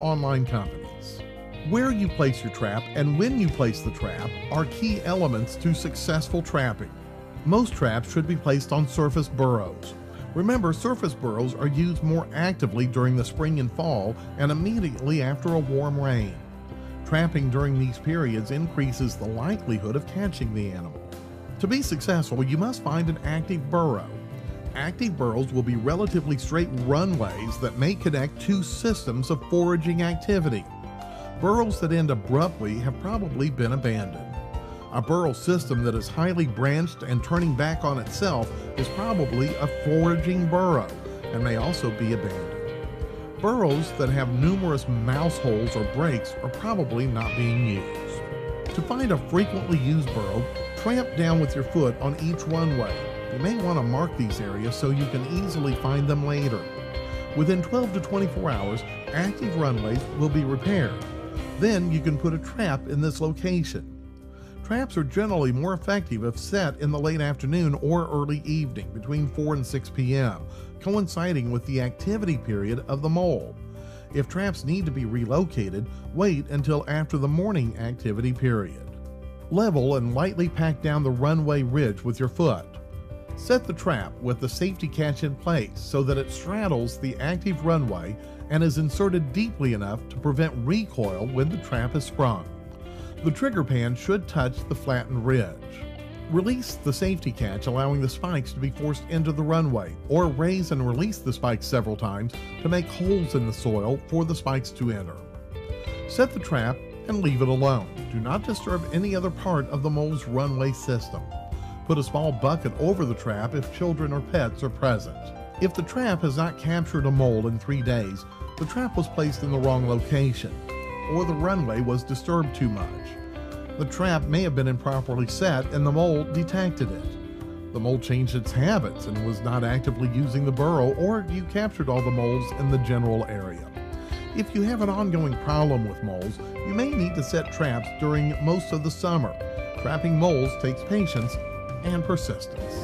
online companies. Where you place your trap and when you place the trap are key elements to successful trapping. Most traps should be placed on surface burrows. Remember, surface burrows are used more actively during the spring and fall and immediately after a warm rain. Trapping during these periods increases the likelihood of catching the animal. To be successful, you must find an active burrow. Active burrows will be relatively straight runways that may connect two systems of foraging activity. Burrows that end abruptly have probably been abandoned. A burrow system that is highly branched and turning back on itself is probably a foraging burrow and may also be abandoned. Burrows that have numerous mouse holes or breaks are probably not being used. To find a frequently used burrow, tramp down with your foot on each runway. You may want to mark these areas so you can easily find them later. Within 12 to 24 hours, active runways will be repaired. Then you can put a trap in this location. Traps are generally more effective if set in the late afternoon or early evening between 4 and 6 p.m., coinciding with the activity period of the mole. If traps need to be relocated, wait until after the morning activity period. Level and lightly pack down the runway ridge with your foot. Set the trap with the safety catch in place so that it straddles the active runway and is inserted deeply enough to prevent recoil when the trap is sprung. The trigger pan should touch the flattened ridge. Release the safety catch, allowing the spikes to be forced into the runway, or raise and release the spikes several times to make holes in the soil for the spikes to enter. Set the trap and leave it alone. Do not disturb any other part of the mole's runway system. Put a small bucket over the trap if children or pets are present. If the trap has not captured a mole in 3 days, the trap was placed in the wrong location, or the runway was disturbed too much. The trap may have been improperly set and the mole detected it. The mole changed its habits and was not actively using the burrow, or you captured all the moles in the general area. If you have an ongoing problem with moles, you may need to set traps during most of the summer. Trapping moles takes patience and persistence.